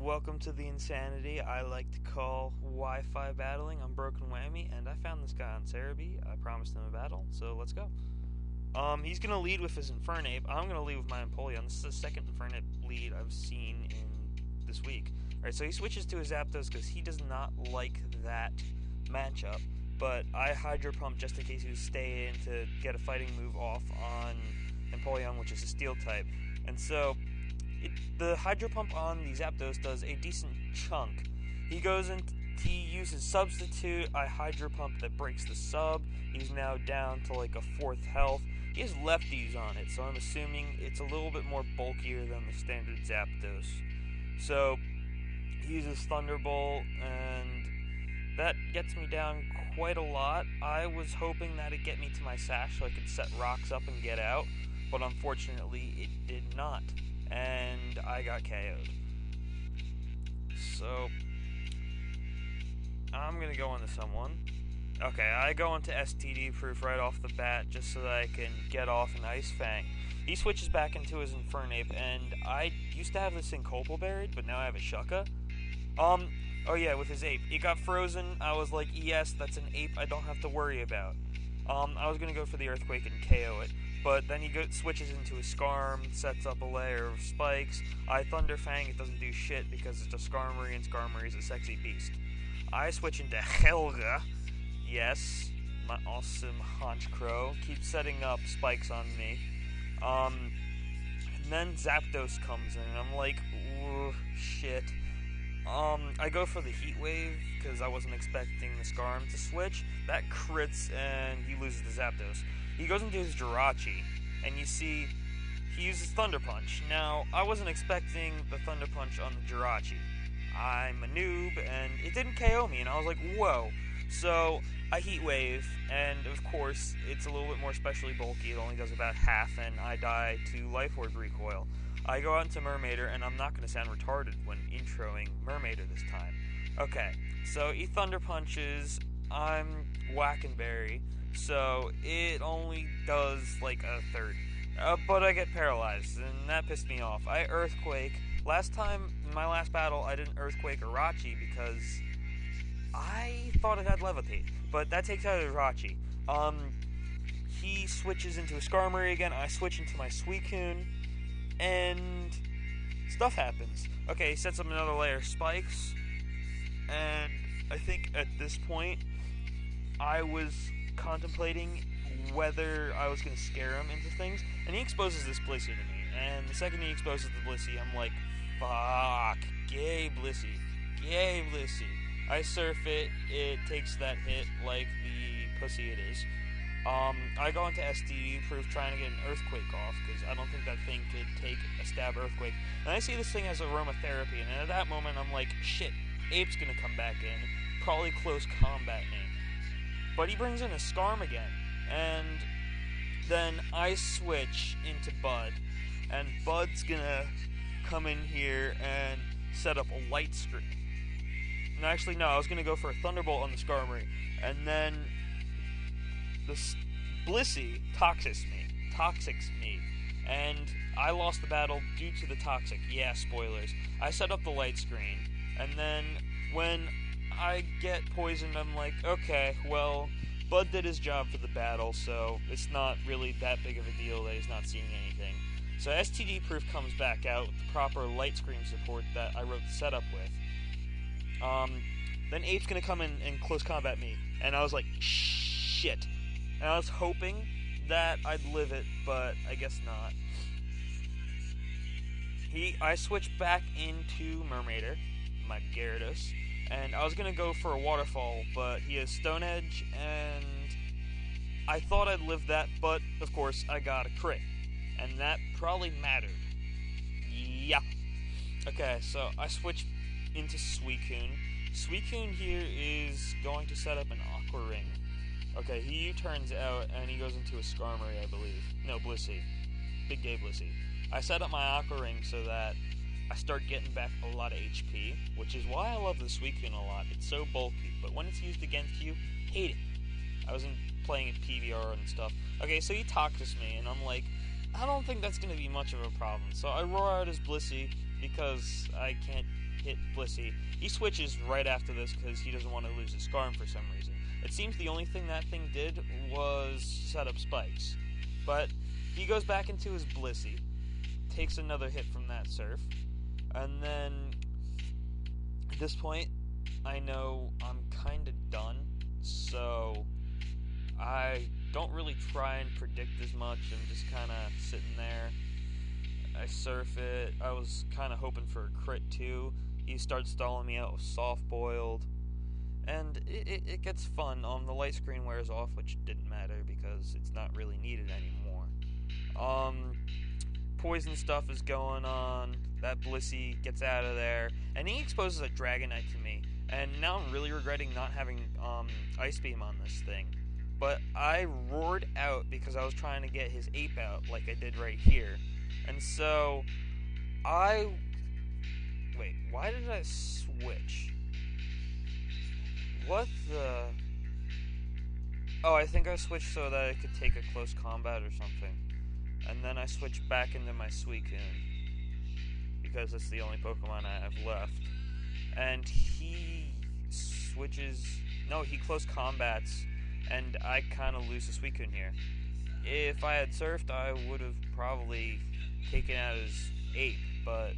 welcome to the insanity I like to call Wi-Fi battling. I'm Broken Whammy, and I found this guy on Serebii. I promised him a battle, so let's go. He's gonna lead with his Infernape. I'm gonna lead with my Empoleon. This is the second Infernape lead I've seen in this week. Alright, so he switches to his Zapdos because he does not like that matchup, but I Hydro Pump just in case he would stay in to get a fighting move off on Empoleon, which is a Steel type. And so the Hydro Pump on the Zapdos does a decent chunk. He uses Substitute, I Hydro Pump that breaks the sub. He's now down to like a 4th health. He has lefties on it, so I'm assuming it's a little bit more bulkier than the standard Zapdos. So he uses Thunderbolt, and that gets me down quite a lot. I was hoping that it'd get me to my Sash so I could set rocks up and get out, but unfortunately it did not, and I got KO'd. So I'm gonna go into someone. Okay, I go into STD proof right off the bat just so that I can get off an Ice Fang. He switches back into his Infernape, and I used to have this thing Copal buried, but now I have a Shucka. Oh yeah, with his Ape. It got frozen. I was like, yes, that's an Ape I don't have to worry about. I was gonna go for the Earthquake and KO it, but then he switches into his Skarm, sets up a layer of spikes. I Thunder Fang, it doesn't do shit because it's a Skarmory, and Skarmory is a sexy beast. I switch into Helga. Yes, my awesome Honchkrow keeps setting up spikes on me. And then Zapdos comes in, and I'm like, ooh, shit. I go for the Heat Wave, because I wasn't expecting the Skarm to switch. That crits, and he loses the Zapdos. He goes into his Jirachi, and you see, he uses Thunder Punch. Now, I wasn't expecting the Thunder Punch on the Jirachi. I'm a noob, and it didn't KO me, and I was like, whoa. So, I Heat Wave, and of course, it's a little bit more specially bulky. It only does about half, and I die to Life Orb Recoil. I go out into Mermaider, and I'm not going to sound retarded when introing Mermaider this time. Okay, so he Thunder Punches, I'm Wackenberry, so it only does like a third. But I get paralyzed, and that pissed me off. I Earthquake. Last time, in my last battle, I didn't Earthquake Irachi because I thought it had Levitate, but that takes out Irachi. He switches into a Skarmory again, I switch into my Suicune, and stuff happens. Okay, he sets up another layer of spikes, and I think at this point, I was contemplating whether I was going to scare him into things, and he exposes this Blissey to me, and the second he exposes the Blissey, I'm like, fuck, gay Blissey, gay Blissey. I surf it, it takes that hit like the pussy it is. I go into STD proof trying to get an Earthquake off, because I don't think that thing could take a stab Earthquake. And I see this thing has Aromatherapy, and at that moment I'm like, shit, Ape's gonna come back in, probably close combat me. But he brings in a Skarm again, and then I switch into Bud, and Bud's gonna come in here and set up a Light Screen. No, actually, no, I was going to go for a Thunderbolt on the Skarmory, and then the Blissey toxics me, and I lost the battle due to the Toxic. Yeah, spoilers. I set up the Light Screen, and then when I get poisoned, I'm like, okay, well, Bud did his job for the battle, so it's not really that big of a deal that he's not seeing anything. So STD Proof comes back out with the proper Light Screen support that I wrote the setup with. Then Ape's gonna come in and close combat me, and I was like, shit. And I was hoping that I'd live it, but I guess not. I switched back into Mermaider, my Gyarados, and I was gonna go for a Waterfall, but he has Stone Edge, and I thought I'd live that, but of course I got a crit, and that probably mattered. Yeah. Okay, so I switched into Suicune. Suicune here is going to set up an Aqua Ring. Okay, he turns out and he goes into a Skarmory, I believe. No, Blissey. Big gay Blissey. I set up my Aqua Ring so that I start getting back a lot of HP, which is why I love the Suicune a lot. It's so bulky, but when it's used against you, hate it. I wasn't playing it PVR and stuff. Okay, so he toxics me, and I'm like, I don't think that's going to be much of a problem. So I roar out his Blissey because I can't hit Blissey. He switches right after this because he doesn't want to lose his Scarm for some reason. It seems the only thing that thing did was set up spikes. But he goes back into his Blissey, takes another hit from that Surf, and then at this point, I know I'm kind of done, so I don't really try and predict as much. I'm just kind of sitting there. I surf it. I was kind of hoping for a crit too. He starts stalling me out with soft boiled, and it gets fun. The light screen wears off, which didn't matter because it's not really needed anymore. Poison stuff is going on. That Blissey gets out of there, and he exposes a Dragonite to me. And now I'm really regretting not having Ice Beam on this thing. But I roared out because I was trying to get his ape out like I did right here. And so wait, why did I switch? What the... Oh, I think I switched so that I could take a close combat or something. And then I switched back into my Suicune, because it's the only Pokemon I have left. And he switches... No, he close combats, and I kind of lose the Suicune here. If I had surfed, I would have probably taken out his ape, but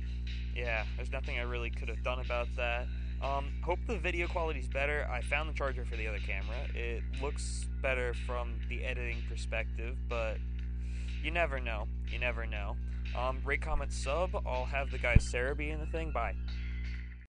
yeah, there's nothing I really could have done about that. Hope the video quality's better. I found the charger for the other camera. It looks better from the editing perspective, but you never know. You never know. Rate, comment, sub. I'll have the guys Serebii in the thing. Bye.